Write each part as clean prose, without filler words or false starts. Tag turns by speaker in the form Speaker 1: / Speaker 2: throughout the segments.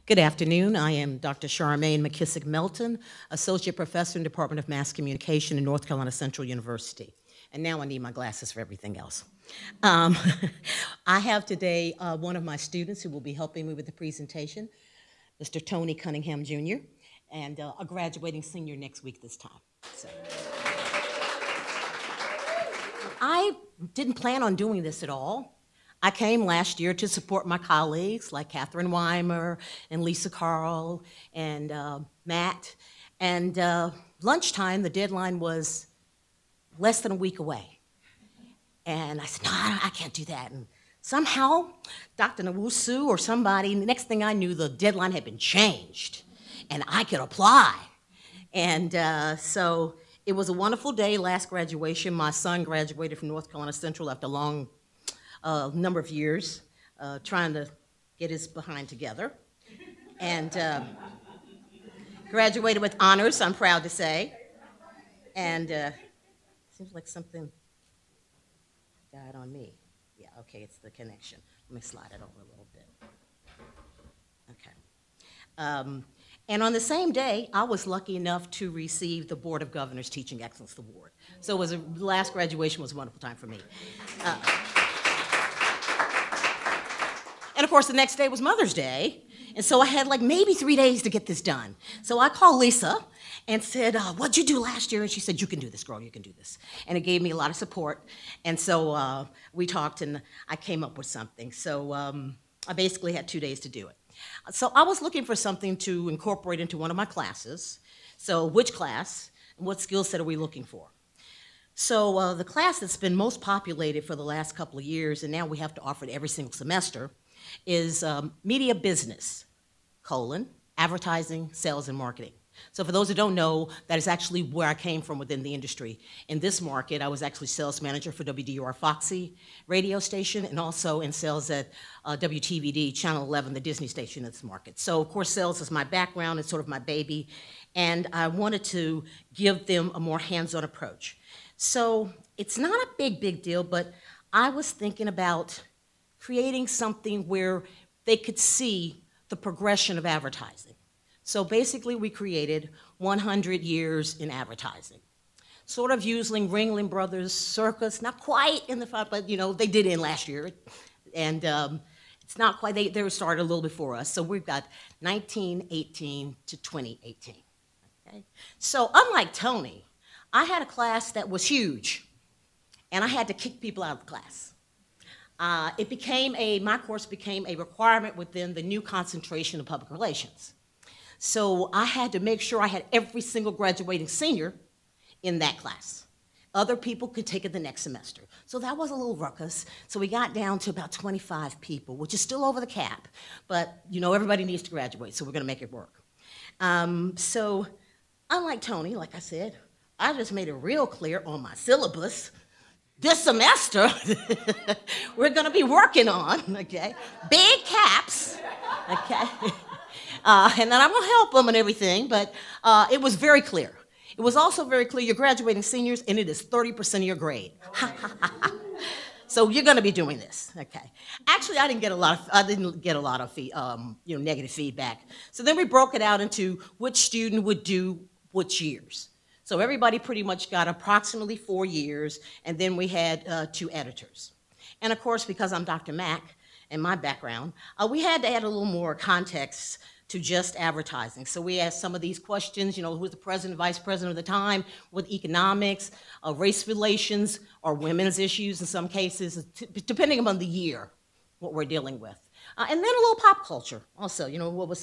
Speaker 1: Good afternoon. I am Dr. Charmaine McKissick-Melton, Associate Professor in the Department of Mass Communication in North Carolina Central University. And now I need my glasses for everything else. I have today one of my students who will be helping me with the presentation, Mr. Tony Cunningham Jr., and a graduating senior next week this time. So. I didn't plan on doing this at all. I came last year to support my colleagues like Catherine Weimer and Lisa Carl and Matt. And lunchtime, the deadline was less than a week away. And I said, no, I can't do that. And somehow, Dr. Nawusu or somebody, the next thing I knew, the deadline had been changed and I could apply. And so it was a wonderful day, last graduation. My son graduated from North Carolina Central after a long number of years trying to get his behind together. And graduated with honors, I'm proud to say. And seems like something died on me. Yeah, okay, it's the connection. Let me slide it over a little bit. Okay. And on the same day, I was lucky enough to receive the Board of Governors Teaching Excellence Award. So the last graduation was a wonderful time for me. And of course, the next day was Mother's Day. And so I had like maybe 3 days to get this done. So I called Lisa and said, what'd you do last year? And she said, you can do this, girl, you can do this. And it gave me a lot of support. And so we talked and I came up with something. So I basically had 2 days to do it. So I was looking for something to incorporate into one of my classes. So which class and what skill set are we looking for? So the class that's been most populated for the last couple of years, and now we have to offer it every single semester, is media business, advertising, sales, and marketing. So for those who don't know, that is actually where I came from within the industry. In this market, I was actually sales manager for WDUR Foxy radio station and also in sales at WTVD, Channel 11, the Disney station in this market. So of course, sales is my background, it's sort of my baby, and I wanted to give them a more hands-on approach. So it's not a big deal, but I was thinking about creating something where they could see the progression of advertising. So basically, we created 100 years in advertising, sort of using Ringling Brothers circus, not quite in the front, but you know, they did end last year. And it's not quite, they were started a little before us. So we've got 1918 to 2018, okay? So unlike Tony, I had a class that was huge, and I had to kick people out of the class. My course became a requirement within the new concentration of public relations. So I had to make sure I had every single graduating senior in that class. Other people could take it the next semester. So that was a little ruckus. So we got down to about 25 people, which is still over the cap. But you know, everybody needs to graduate, so we're gonna make it work. So unlike Tony, like I said, I just made it real clear on my syllabus. This semester, we're gonna be working on, okay, big caps, okay? And then I'm gonna help them and everything, but it was very clear. It was also very clear you're graduating seniors and it is 30% of your grade. So you're gonna be doing this, okay? Actually, I didn't get a lot of negative feedback. So then we broke it out into which student would do which years. So everybody pretty much got approximately 4 years, and then we had 2 editors. And of course, because I'm Dr. Mack and my background, we had to add a little more context to just advertising. So we asked some of these questions, you know, who was the president, vice president of the time, with economics, race relations, or women's issues in some cases, depending upon the year, what we're dealing with. And then a little pop culture also, you know,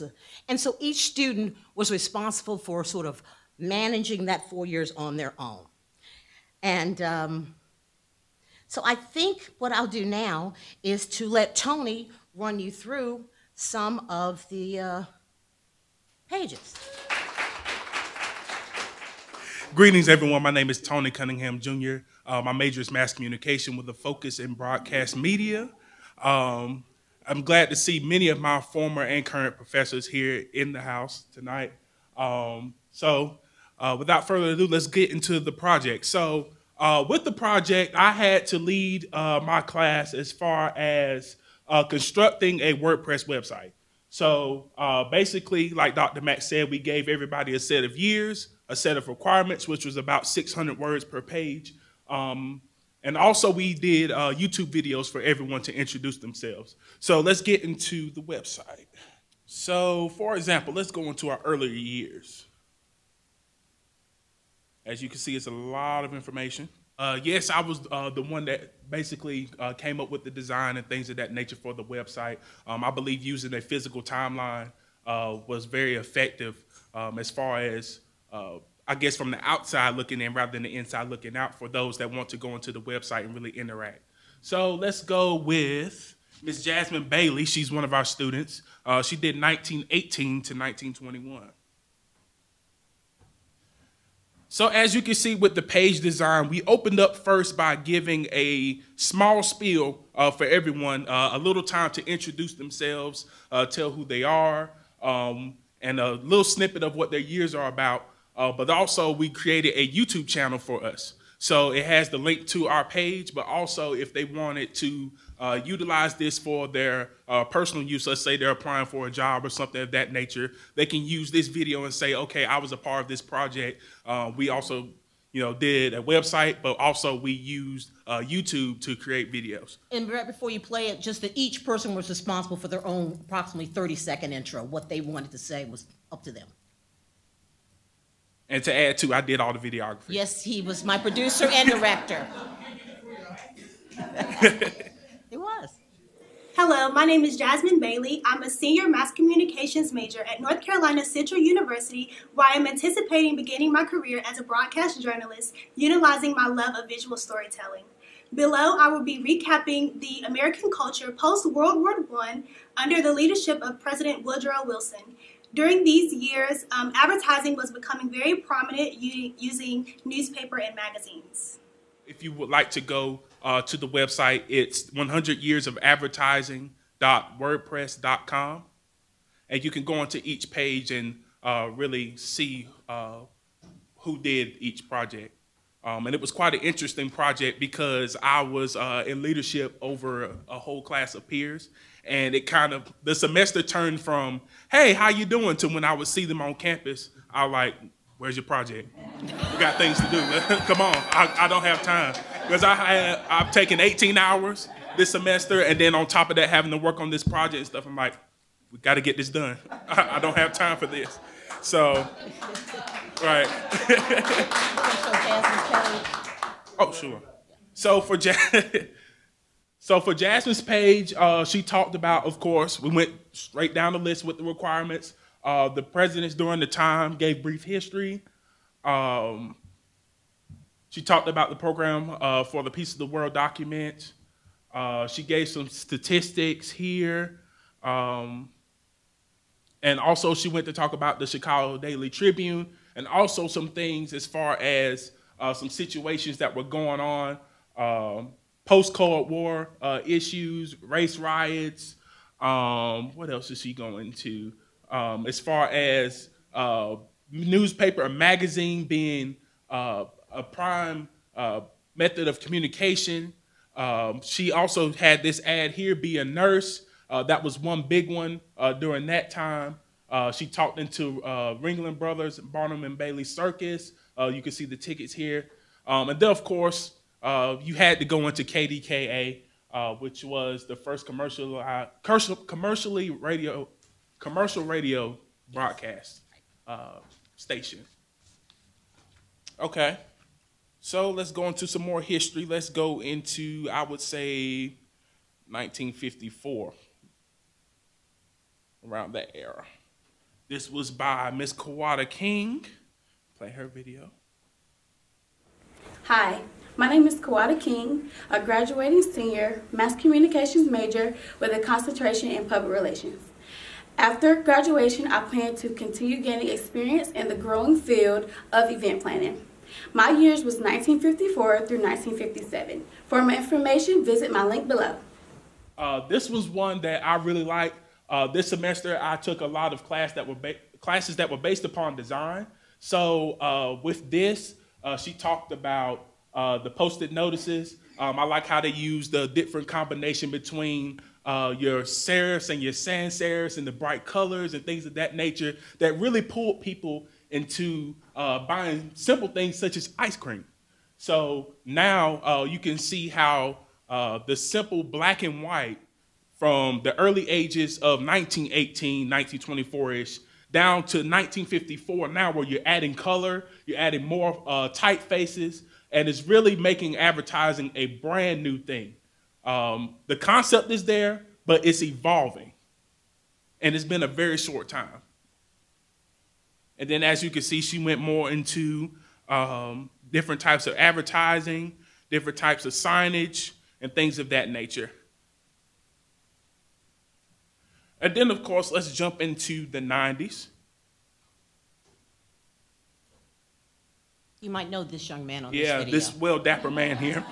Speaker 1: and so each student was responsible for sort of managing that 4 years on their own. And so I think what I'll do now is to let Tony run you through some of the pages.
Speaker 2: Greetings, everyone. My name is Tony Cunningham Jr. My major is mass communication with a focus in broadcast media. I'm glad to see many of my former and current professors here in the house tonight. Without further ado, let's get into the project. So with the project, I had to lead my class as far as constructing a WordPress website. So basically, like Dr. Mack said, we gave everybody a set of years, a set of requirements, which was about 600 words per page. And also we did YouTube videos for everyone to introduce themselves. So let's get into the website. So for example, let's go into our earlier years. As you can see, it's a lot of information. Yes, I was the one that basically came up with the design and things of that nature for the website. I believe using a physical timeline was very effective as far as, I guess, from the outside looking in rather than the inside looking out for those that want to go into the website and really interact. So let's go with Ms. Jasmine Bailey. She's one of our students. She did 1918 to 1921. So as you can see with the page design, we opened up first by giving a small spiel for everyone, a little time to introduce themselves, tell who they are, and a little snippet of what their years are about. But also we created a YouTube channel for us. So it has the link to our page, but also if they wanted to utilize this for their personal use, let's say they're applying for a job or something of that nature, they can use this video and say, okay, I was a part of this project. We also, did a website, but also we used YouTube to create videos.
Speaker 1: And right before you play it, just that each person was responsible for their own approximately 30-second intro. What they wanted to say was up to them.
Speaker 2: And to add to, I did all the videography.
Speaker 1: Yes, he was my producer and director. It was.
Speaker 3: Hello, my name is Jasmine Bailey. I'm a senior mass communications major at North Carolina Central University, where I am anticipating beginning my career as a broadcast journalist, utilizing my love of visual storytelling. Below, I will be recapping the American culture post-World War I under the leadership of President Woodrow Wilson. During these years, advertising was becoming very prominent using newspaper and magazines.
Speaker 2: If you would like to go to the website, it's 100yearsofadvertising.wordpress.com. And you can go onto each page and really see who did each project. And it was quite an interesting project because I was in leadership over a whole class of peers. And it the semester turned from, hey, how you doing, to when I would see them on campus, I was like, where's your project? We got things to do. Come on, I don't have time. Because I've taken 18 hours this semester, and then on top of that, having to work on this project and stuff, I'm like, we got to get this done. I don't have time for this. So, right. Oh, sure. So for Jasmine's page, she talked about, of course, we went straight down the list with the requirements. The presidents during the time gave brief history. She talked about the program for the Peace of the World document. She gave some statistics here. And also she went to talk about the Chicago Daily Tribune, and also some things as far as some situations that were going on, post-Cold War issues, race riots. What else is she going to? As far as newspaper or magazine being a prime method of communication. She also had this ad here, be a nurse. That was one big one during that time. She talked into Ringling Brothers, Barnum and Bailey Circus. You can see the tickets here. And then, of course, you had to go into KDKA, which was the first commercial radio broadcast station. Okay, so let's go into some more history. Let's go into, I would say, 1954, around that era. This was by Miss Kawada King. Play her video.
Speaker 4: Hi, my name is Kawada King, a graduating senior mass communications major with a concentration in public relations. After graduation, I plan to continue gaining experience in the growing field of event planning. My years was 1954 through 1957. For more information, visit my link below.
Speaker 2: This was one that I really liked. This semester, I took a lot of classes that were based upon design. So with this, she talked about the post-it notices. I like how they use the different combination between your serifs and your sans serifs and the bright colors and things of that nature that really pulled people into buying simple things such as ice cream. So now you can see how the simple black and white from the early ages of 1918, 1924-ish, down to 1954 now, where you're adding color, you're adding more typefaces, and it's really making advertising a brand new thing. The concept is there, but it's evolving. And it's been a very short time. And then as you can see, she went more into different types of advertising, different types of signage, and things of that nature. And then, of course, let's jump into the 90s.
Speaker 1: You might know this young man on this video.
Speaker 2: Yeah, this well-dapper man here.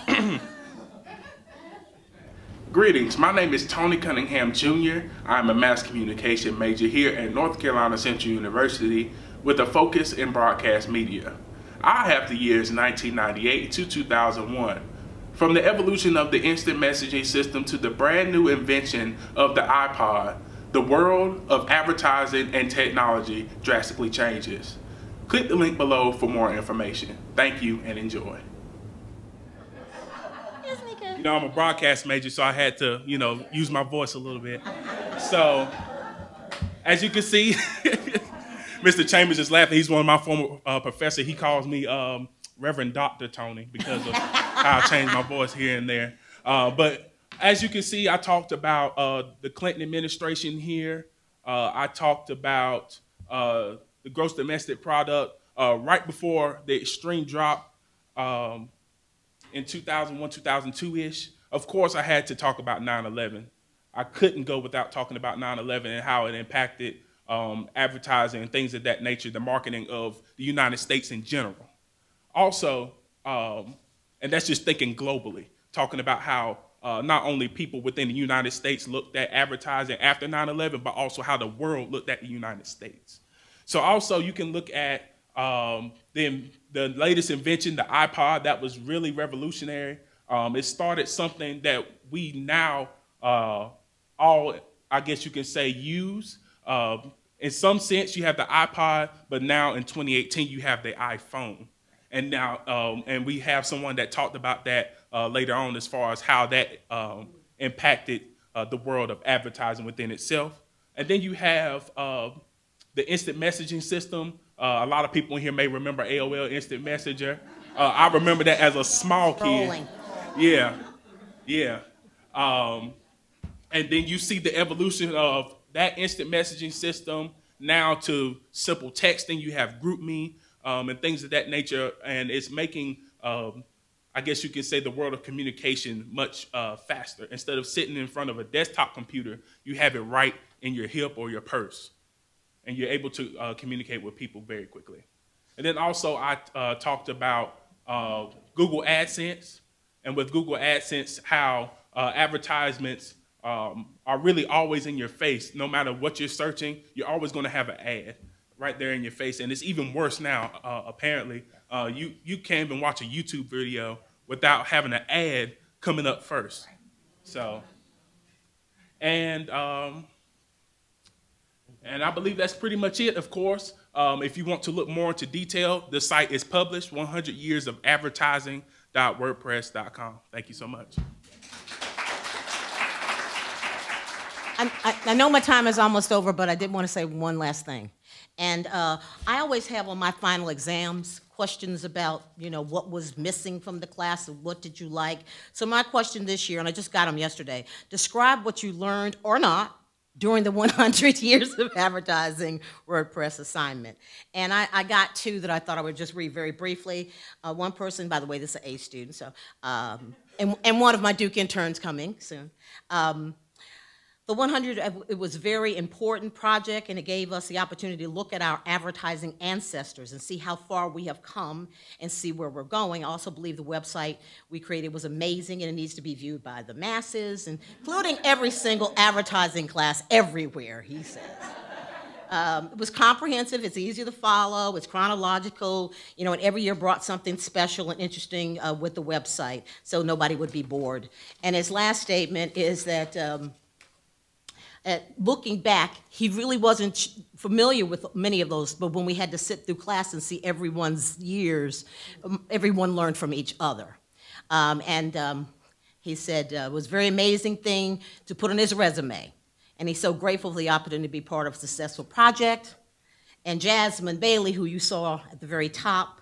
Speaker 2: Greetings, my name is Tony Cunningham Jr. I'm a mass communication major here at North Carolina Central University with a focus in broadcast media. I have the years 1998 to 2001. From the evolution of the instant messaging system to the brand new invention of the iPod, the world of advertising and technology drastically changes. Click the link below for more information. Thank you and enjoy. You know, I'm a broadcast major, so I had to, you know, use my voice a little bit. So, as you can see, Mr. Chambers is laughing. He's one of my former professors. He calls me Reverend Dr. Tony because of how I changed my voice here and there. But as you can see, I talked about the Clinton administration here. I talked about the gross domestic product right before the extreme drop in 2001, 2002-ish. Of course, I had to talk about 9/11. I couldn't go without talking about 9/11 and how it impacted advertising and things of that nature, the marketing of the United States in general. Also, and that's just thinking globally, talking about how not only people within the United States looked at advertising after 9/11, but also how the world looked at the United States. So also you can look at the latest invention, the iPod, that was really revolutionary. It started something that we now all, I guess you can say, use. In some sense, you have the iPod, but now in 2018, you have the iPhone. And now, and we have someone that talked about that later on as far as how that impacted the world of advertising within itself. And then you have the instant messaging system. A lot of people in here may remember AOL Instant Messenger. I remember that as a small kid.
Speaker 1: Scrolling.
Speaker 2: Yeah, yeah. And then you see the evolution of that instant messaging system now to simple texting. You have GroupMe and things of that nature, and it's making, I guess you can say, the world of communication much faster. Instead of sitting in front of a desktop computer, you have it right in your hip or your purse, and you're able to communicate with people very quickly. And then also I talked about Google AdSense, and with Google AdSense, how advertisements are really always in your face. No matter what you're searching, you're always going to have an ad right there in your face. And it's even worse now, apparently. You can't even watch a YouTube video without having an ad coming up first. So, and I believe that's pretty much it, of course. If you want to look more into detail, the site is published, 100 Years of Advertising.wordpress.com. Thank you so much.
Speaker 1: I know my time is almost over, but I did want to say one last thing. And I always have on my final exams questions about, you know, what was missing from the class and what did you like. So my question this year, and I just got them yesterday, describe what you learned or not during the 100 Years of Advertising WordPress assignment. And I got two that I thought I would just read very briefly. One person, by the way, this is an A student, so, and one of my Duke interns coming soon. The 100, it was a very important project, and it gave us the opportunity to look at our advertising ancestors and see how far we have come and see where we're going. I also believe the website we created was amazing, and it needs to be viewed by the masses, including every single advertising class everywhere, he says. It was comprehensive, it's easy to follow, it's chronological, you know, and every year brought something special and interesting with the website, so nobody would be bored. And his last statement is that looking back, he really wasn't familiar with many of those, but when we had to sit through class and see everyone's years, everyone learned from each other. He said it was a very amazing thing to put on his resume. And he's so grateful for the opportunity to be part of a successful project. And Jasmine Bailey, who you saw at the very top,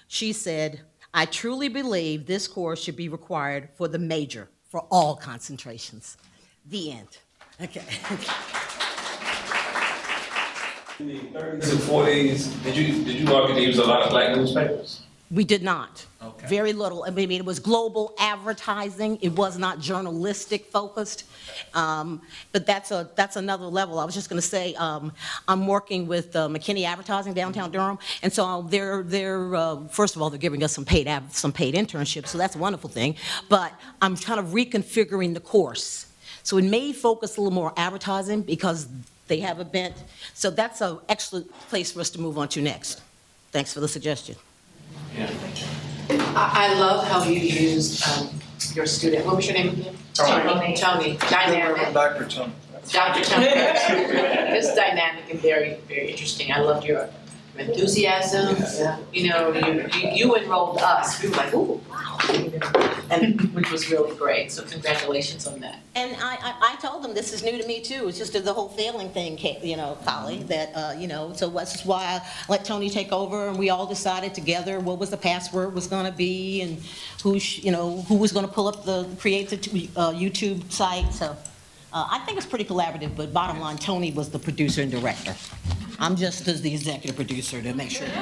Speaker 1: she said, I truly believe this course should be required for the major, for all concentrations. The end. Okay.
Speaker 5: In the 30s and 40s, did you argue to use a lot of black newspapers?
Speaker 1: We did not.
Speaker 5: Okay.
Speaker 1: Very little. I mean, it was global advertising. It was not journalistic focused. But that's another level. I was just going to say, I'm working with McKinney Advertising downtown Durham, and so they're first of all, they're giving us some paid internships, so that's a wonderful thing. But I'm kind of reconfiguring the course, so it may focus a little more advertising because they have a bent. So that's an excellent place for us to move on to next. Thanks for the suggestion.
Speaker 5: Yeah.
Speaker 6: I love how you used your student. What was your name again? Tony. Dynamic.
Speaker 7: Dr. Tony.
Speaker 6: Dr. Tony. It's dynamic and very, very interesting. I loved your enthusiasm. Yeah. You know, you enrolled us. We were like, ooh, wow. And which was really great. So congratulations on that.
Speaker 1: And I told them this is new to me too. It's just the whole failing thing, you know, Polly, that, you know, so that's why I let Tony take over and we all decided together what was the password was going to be and who was going to create the YouTube site. So I think it's pretty collaborative, but bottom line, Tony was the producer and director. I'm just as the executive producer to make sure.
Speaker 6: And